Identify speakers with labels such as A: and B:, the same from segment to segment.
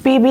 A: PB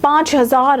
A: 5,000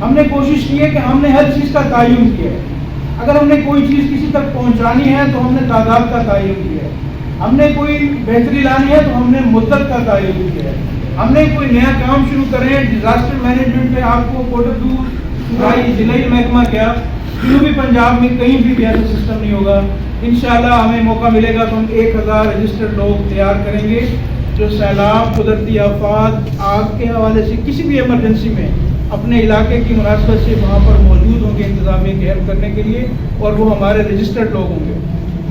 B: ہم نے کوشش کی ہے کہ ہم نے ہر چیز کا تعین کیا ہے. اگر ہم نے کوئی چیز کسی تک پہنچانی ہے تو ہم نے تعداد کا تعین کیا ہے. ہم نے کوئی بہتری لانی ہے تو ہم نے مدت کا تعین کیا ہے. ہم نے کوئی نیا کام شروع کرے ہیں ڈیزاسٹر مینجمنٹ میں. آپ کو کوٹردو صوبائی ضلعی محکمہ کیا جنوبی پنجاب میں کہیں بھی ایسا سسٹم نہیں ہوگا. انشاءاللہ ہمیں موقع ملے گا تو ہم 1000 رجسٹرڈ لوگ تیار کریں گے جو سیلاب، قدرتی آفات، آگ کے حوالے سے کسی بھی ایمرجنسی میں اپنے علاقے کی مناسبت سے وہاں پر موجود ہوں گے انتظامیہ کی ہیلپ کرنے کے لیے، اور وہ ہمارے رجسٹرڈ لوگ ہوں گے.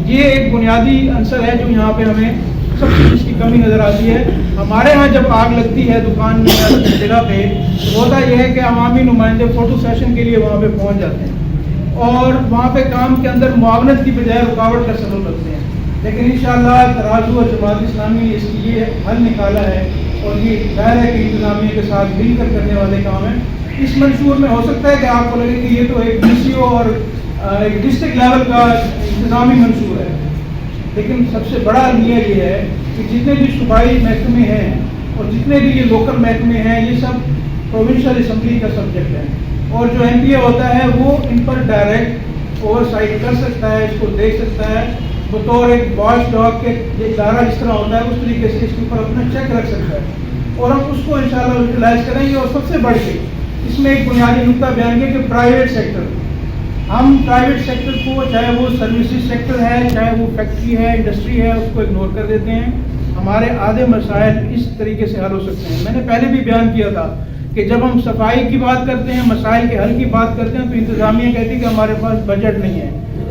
B: یہ ایک بنیادی عنصر ہے جو یہاں پہ ہمیں سب سے جس کی کمی نظر آتی ہے. ہمارے ہاں جب آگ لگتی ہے دکان میں یا جگہ پہ تو ہوتا یہ ہے کہ عوامی نمائندے فوٹو سیشن کے لیے وہاں پہ پہنچ جاتے ہیں اور وہاں پہ کام کے اندر معاونت کی بجائے رکاوٹ کا سبب بنتے ہیں. لیکن انشاءاللہ ترازو اور جماعت اسلامی نے اس کی یہ حل نکالا ہے اور یہ ظاہر ہے کہ انتظامیہ کے ساتھ مل کر کرنے والے کام ہیں. اس منشور میں ہو سکتا ہے کہ آپ کو لگے کہ یہ تو ایک ڈی سی او اور ایک ڈسٹرکٹ لیول کا انتظامی منشور ہے، لیکن سب سے بڑا نیت یہ ہے کہ جتنے بھی صوبائی محکمے ہیں اور جتنے بھی یہ لوکل محکمے ہیں یہ سب پروونشل اسمبلی کا سبجیکٹ ہے، اور جو ایم پی اے ہوتا ہے وہ ان پر ڈائریکٹ اوور سائٹ کر سکتا ہے، اس کو دیکھ سکتا ہے بطور ایک واچ ڈاگ کے ادارہ جس طرح ہوتا ہے اس طریقے سے اس کے اوپر اپنا چیک رکھ سکتا ہے، اور ہم اس کو انشاءاللہ یوٹیلائز کریں گے. اور سب سے بڑھ کے اس میں ایک بنیادی نقطہ بیان کیا کہ پرائیویٹ سیکٹر، ہم پرائیویٹ سیکٹر کو چاہے وہ سروسز سیکٹر ہے چاہے وہ فیکٹری ہے انڈسٹری ہے اس کو اگنور کر دیتے ہیں. ہمارے آدھے مسائل اس طریقے سے حل ہو سکتے ہیں. میں نے پہلے بھی بیان کیا تھا کہ جب ہم صفائی کی بات کرتے ہیں، مسائل کے حل کی بات کرتے ہیں تو انتظامیہ کہتی ہے کہ ہمارے پاس بجٹ نہیں ہے.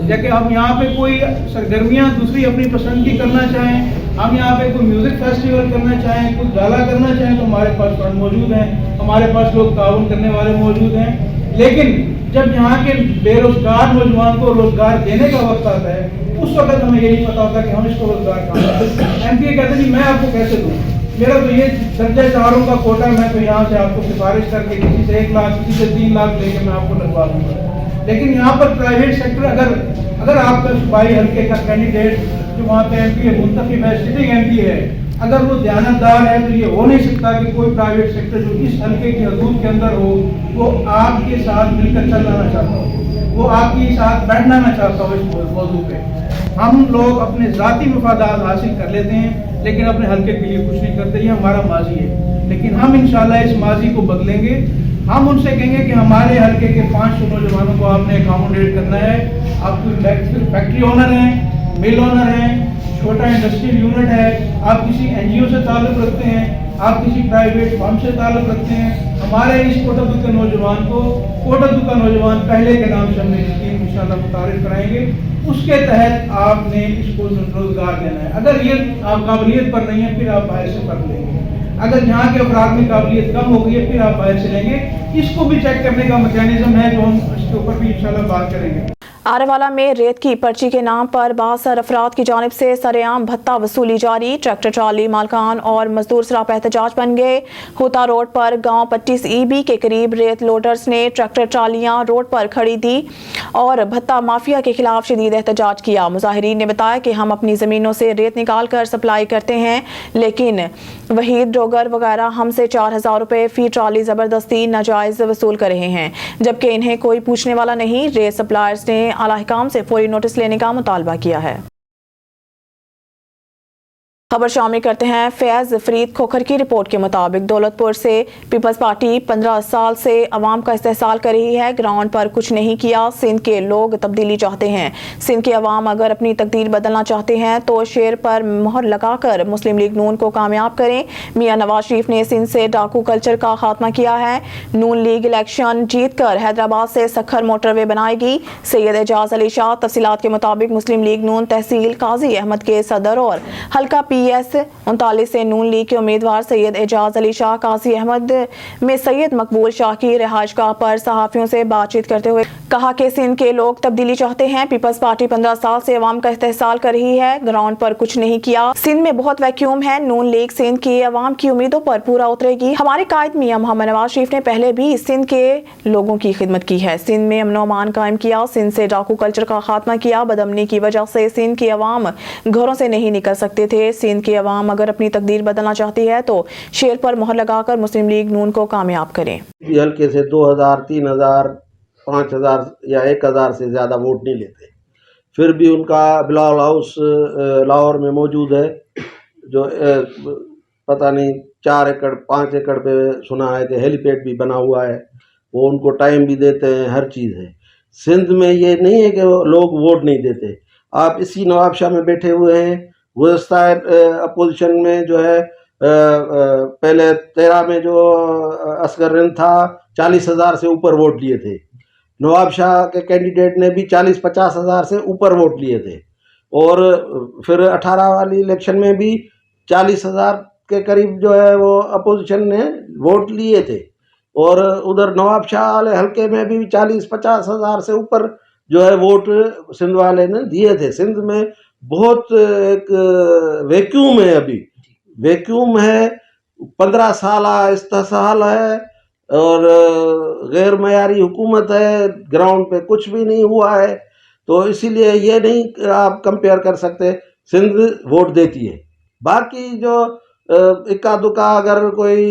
B: جبکہ ہم یہاں پہ کوئی سرگرمیاں دوسری اپنی پسند کی کرنا چاہیں، ہم یہاں پہ کوئی میوزک فیسٹیول کرنا چاہیں، کوئی گالا کرنا چاہیں تو ہمارے پاس فنڈ موجود ہیں، ہمارے پاس لوگ تعاون کرنے والے موجود ہیں. لیکن جب یہاں کے بے روزگار نوجوان کو روزگار دینے کا وقت آتا ہے اس وقت ہمیں یہ نہیں پتا ہوتا کہ ہم اس کو روزگار کہاں دیں. ایم پی اے کہتے ہیں میں آپ کو کیسے دوں، میرا تو یہ درجہ چاروں کا کوٹا ہے، میں تو یہاں سے آپ کو سفارش کر کے کسی سے 1 لاکھ کسی سے 3 لاکھ لے کے میں آپ کو لگوا دوں گا. لیکن یہاں پر پرائیویٹ سیکٹر اگر آپ کا صوبائی حلقے کا کینڈیڈیٹ جو وہاں پہ ایم پی اے منتخب ہے، سٹنگ ایم پی ہے، اگر وہ دیانتدار ہے تو یہ ہو نہیں سکتا کہ کوئی پرائیویٹ سیکٹر جو اس حلقے کی حدود کے اندر ہو وہ آپ کے ساتھ مل کر چلنا نہ چاہتا ہو، وہ آپ کے ساتھ بیٹھنا نہ چاہتا ہو اس موضوع پہ. ہم لوگ اپنے ذاتی مفادات حاصل کر لیتے ہیں لیکن اپنے حلقے کے لیے کچھ نہیں کرتے. یہ ہمارا ماضی ہے لیکن ہم انشاءاللہ اس ماضی کو بدلیں گے. ہم ان سے کہیں گے کہ ہمارے حلقے کے 500 نوجوانوں کو آپ نے اکاموڈیٹ کرنا ہے. آپ کوئی فیکٹری اونر ہیں، مل اونر ہیں، چھوٹا انڈسٹریل یونٹ ہے، آپ کسی این جی او سے تعلق رکھتے ہیں، آپ کسی پرائیویٹ فارم سے تعلق رکھتے ہیں، ہمارے اس کوٹردو کے نوجوان کو کوٹردو کا نوجوان پہلے کے نام سے ہم نے اسکیم انشاءاللہ متعارف کرائیں گے. اس کے تحت آپ نے اس کو روزگار دینا ہے. اگر یہ آپ قابلیت پر نہیں ہے پھر آپ باہر سے کر لیں گے. اگر یہاں کے افراد میں قابلیت کم ہو گئی ہے پھر آپ باہر سے لیں گے. اس کو بھی چیک کرنے کا میکینزم ہے جو ہم اس کے اوپر بھی انشاءاللہ بات کریں گے.
A: آرےوالا میں ریت کی پرچی کے نام پر بااثر افراد کی جانب سے سرعام بھتہ وصولی جاری. ٹریکٹر ٹرالی مالکان اور مزدور سراپا احتجاج بن گئے. ہوتا روڈ پر گاؤں 25 ای بی کے قریب ریت لوڈرز نے ٹریکٹر ٹرالیاں روڈ پر کھڑی دی اور بھتہ مافیا کے خلاف شدید احتجاج کیا. مظاہرین نے بتایا کہ ہم اپنی زمینوں سے ریت نکال کر سپلائی کرتے ہیں لیکن وحید ڈوگر وغیرہ ہم سے 4000 روپے فی ٹرالی زبردستی ناجائز وصول کر رہے ہیں جبکہ انہیں کوئی پوچھنے والا نہیں. ریت سپلائرز نے اعلی حکام سے فوری نوٹس لینے کا مطالبہ کیا ہے. خبر شامل کرتے ہیں فیض فرید کھوکھر کی رپورٹ کے مطابق دولت پور سے پیپلز پارٹی 15 سال سے عوام کا استحصال کر رہی ہے. گراؤنڈ پر کچھ نہیں کیا. سندھ کے لوگ تبدیلی چاہتے ہیں. سندھ کے عوام اگر اپنی تقدیر بدلنا چاہتے ہیں تو شیر پر مہر لگا کر مسلم لیگ نون کو کامیاب کریں. میاں نواز شریف نے سندھ سے ڈاکو کلچر کا خاتمہ کیا ہے. نون لیگ الیکشن جیت کر حیدرآباد سے سکھر موٹر وے بنائے گی. سید اعجاز علی شاہ. تفصیلات کے مطابق مسلم لیگ نون تحصیل قاضی احمد کے صدر اور حلقہ پی ایس 39 سے نون لیگ کے امیدوار سید اعجاز علی شاہ قاضی احمد میں سید مقبول شاہ کی رہائش گاہ پر صحافیوں سے بات چیت کرتے ہوئے کہا کہ سندھ کے لوگ تبدیلی چاہتے ہیں. پیپلز پارٹی 15 سال سے عوام کا استحصال کر رہی ہے. گراؤنڈ پر کچھ نہیں کیا. سندھ میں بہت ویکیوم ہے. نون لیگ سندھ کی عوام کی امیدوں پر پورا اترے گی. ہمارے قائد میاں محمد نواز شریف نے پہلے بھی سندھ کے لوگوں کی خدمت کی ہے. سندھ میں امن و امان قائم کیا. سندھ سے ڈاکو کلچر کا خاتمہ کیا. بدامنی کی وجہ سے سندھ کی عوام گھروں سے نہیں نکل سکتے تھے. سندھ سندھ کی عوام اگر اپنی تقدیر بدلنا چاہتی ہے تو شیر پر مہر لگا کر مسلم لیگ نون کو کامیاب کریں.
C: حلقے سے 2000 3000 5000 یا 1000 سے زیادہ ووٹ نہیں لیتے. پھر بھی ان کا بلال ہاؤس لاہور میں موجود ہے جو پتہ نہیں 4 ایکڑ 5 ایکڑ پہ سنا ہے کہ ہیلی پیڈ بھی بنا ہوا ہے. وہ ان کو ٹائم بھی دیتے ہیں, ہر چیز ہے. سندھ میں یہ نہیں ہے کہ لوگ ووٹ نہیں دیتے. آپ اسی نواب شاہ میں بیٹھے ہوئے ہیں. گزشتہ اپوزیشن میں جو ہے پہلے 13 میں جو اصغر رند تھا 40,000 سے اوپر ووٹ لیے تھے. نواب شاہ کے کینڈیڈیٹ نے بھی 40-50 ہزار سے اوپر ووٹ لیے تھے. اور پھر 18 والی الیکشن میں بھی 40,000 کے قریب جو ہے وہ اپوزیشن نے ووٹ لیے تھے. اور ادھر نواب شاہ والے حلقے میں بھی 40-50 ہزار سے اوپر جو ہے ووٹ سندھ والے نے دیے تھے. سندھ میں بہت ایک ویکیوم ہے, ابھی ویکیوم ہے. 15 سالہ استحصال ہے اور غیر معیاری حکومت ہے. گراؤنڈ پہ کچھ بھی نہیں ہوا ہے. تو اسی لیے یہ نہیں آپ کمپیئر کر سکتے. سندھ ووٹ دیتی ہے. باقی جو اکا دکا اگر کوئی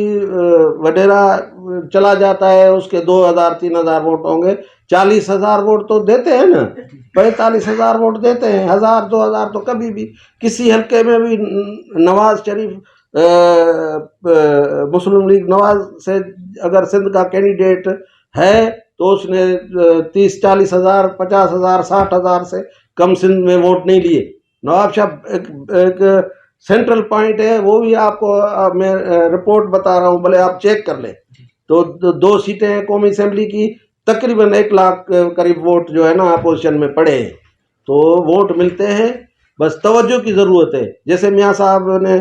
C: وڈیرا چلا جاتا ہے اس کے 2000-3000 ووٹ ہوں گے. 40,000 ووٹ تو دیتے ہیں نا, 45,000 ووٹ دیتے ہیں. 1000-2000 تو کبھی بھی کسی حلقے میں بھی نواز شریف مسلم لیگ نواز سے اگر سندھ کا کینڈیڈیٹ ہے تو اس نے 30-40 ہزار 50 ہزار 60 ہزار سے کم سندھ میں ووٹ نہیں لیے. نواب شاہ ایک سینٹرل پوائنٹ ہے, وہ بھی آپ کو میں رپورٹ بتا رہا ہوں, بھلے آپ چیک کر لیں. تو 2 سیٹیں ہیں قومی اسمبلی کی, تقریباً 1 لاکھ قریب ووٹ جو ہے نا اپوزیشن میں پڑے ہیں. تو ووٹ ملتے ہیں, بس توجہ کی ضرورت ہے. جیسے میاں صاحب نے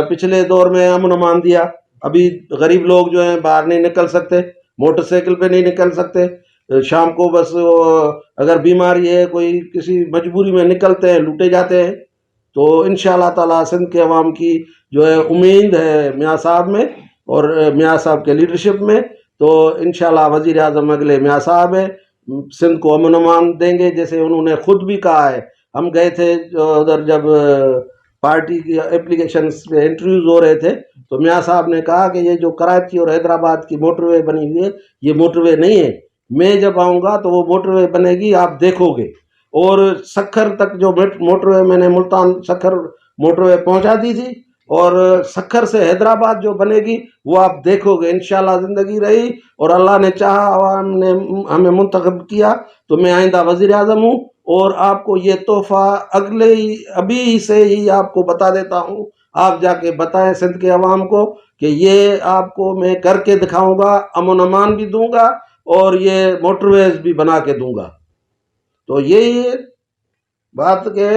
C: پچھلے دور میں امن و امان دیا, ابھی غریب لوگ جو ہیں باہر نہیں نکل سکتے, موٹر سائیکل پہ نہیں نکل سکتے. شام کو بس اگر بیماری ہے کوئی کسی مجبوری میں نکلتے ہیں, لوٹے جاتے ہیں. تو انشاءاللہ تعالی سندھ کے عوام کی جو ہے امید ہے میاں صاحب میں اور میاں صاحب کے لیڈرشپ میں. تو انشاءاللہ وزیر اعظم اگلے میاں صاحب ہیں, سندھ کو امن و امان دیں گے. جیسے انہوں نے خود بھی کہا ہے, ہم گئے تھے ادھر جب پارٹی کی اپلیکیشنز پہ انٹرویوز ہو رہے تھے تو میاں صاحب نے کہا کہ یہ جو کراچی اور حیدرآباد کی موٹر وے بنی ہوئی ہے یہ موٹر وے نہیں ہے, میں جب آؤں گا تو وہ موٹر وے بنے گی, آپ دیکھو گے. اور سکھر تک جو موٹر وے میں نے ملتان سکھر موٹر وے پہنچا دی تھی, اور سکھر سے حیدرآباد جو بنے گی وہ آپ دیکھو گے. انشاءاللہ زندگی رہی اور اللہ نے چاہا, عوام نے ہمیں منتخب کیا تو میں آئندہ وزیر اعظم ہوں. اور آپ کو یہ تحفہ ابھی سے ہی آپ کو بتا دیتا ہوں, آپ جا کے بتائیں سندھ کے عوام کو کہ یہ آپ کو میں کر کے دکھاؤں گا, امن و امان بھی دوں گا اور یہ موٹر ویز بھی بنا کے دوں گا. تو یہی بات کہ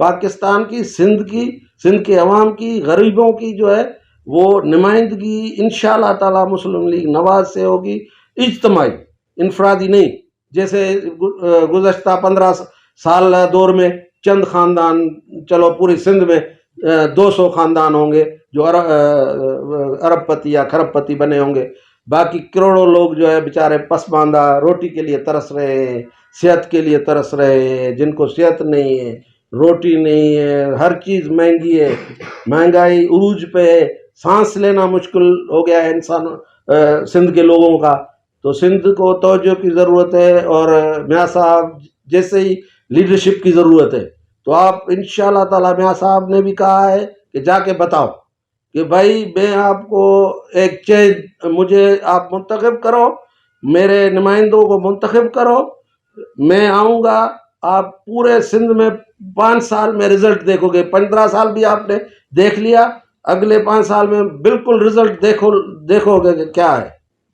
C: پاکستان کی سندھ کے عوام کی, غریبوں کی جو ہے وہ نمائندگی انشاءاللہ تعالی مسلم لیگ نواز سے ہوگی, اجتماعی, انفرادی نہیں. جیسے گزشتہ 15 سال دور میں چند خاندان, چلو پوری سندھ میں 200 خاندان ہوں گے جو ارب پتی یا کھرب پتی بنے ہوں گے. باقی کروڑوں لوگ جو ہے بیچارے پسماندہ, روٹی کے لیے ترس رہے ہیں, صحت کے لیے ترس رہے ہیں. جن کو صحت نہیں ہے, روٹی نہیں ہے, ہر چیز مہنگی ہے, مہنگائی عروج پہ ہے, سانس لینا مشکل ہو گیا ہے انسان سندھ کے لوگوں کا. تو سندھ کو توجہ کی ضرورت ہے اور میاں صاحب جیسے ہی لیڈرشپ کی ضرورت ہے. تو آپ انشاءاللہ تعالی, میاں صاحب نے بھی کہا ہے کہ جا کے بتاؤ کہ بھائی میں آپ کو ایک چیز, مجھے آپ منتخب کرو, میرے نمائندوں کو منتخب کرو, میں آؤں گا. آپ پورے سندھ میں 5 سال میں رزلٹ دیکھو گے. 15 سال بھی آپ نے دیکھ لیا, اگلے 5 سال میں بالکل رزلٹ دیکھو گے کہ کیا ہے.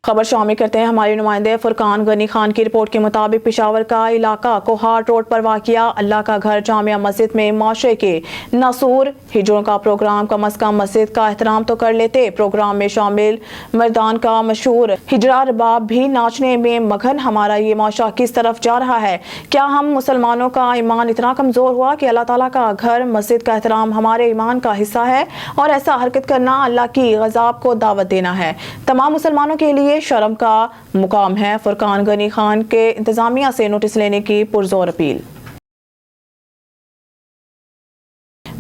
A: خبر شامل کرتے ہیں ہمارے نمائندے فرقان غنی خان کی رپورٹ کے مطابق پشاور کا علاقہ کوہاٹ روڈ پر واقع اللہ کا گھر جامعہ مسجد میں معاشرے کے ناصور ہجروں کا پروگرام کم از کم مسجد کا احترام تو کر لیتے. پروگرام میں شامل مردان کا مشہور ہجرہ رباب بھی ناچنے میں مگن. ہمارا یہ معاشرہ کس طرف جا رہا ہے؟ کیا ہم مسلمانوں کا ایمان اتنا کمزور ہوا کہ اللہ تعالیٰ کا گھر مسجد کا احترام ہمارے ایمان کا حصہ ہے اور ایسا حرکت کرنا اللہ کی غضب کو دعوت دینا ہے؟ تمام مسلمانوں کے لیے شرم کا مقام ہے. فرقان غنی خان کے انتظامیہ سے نوٹس لینے کی پرزور اپیل.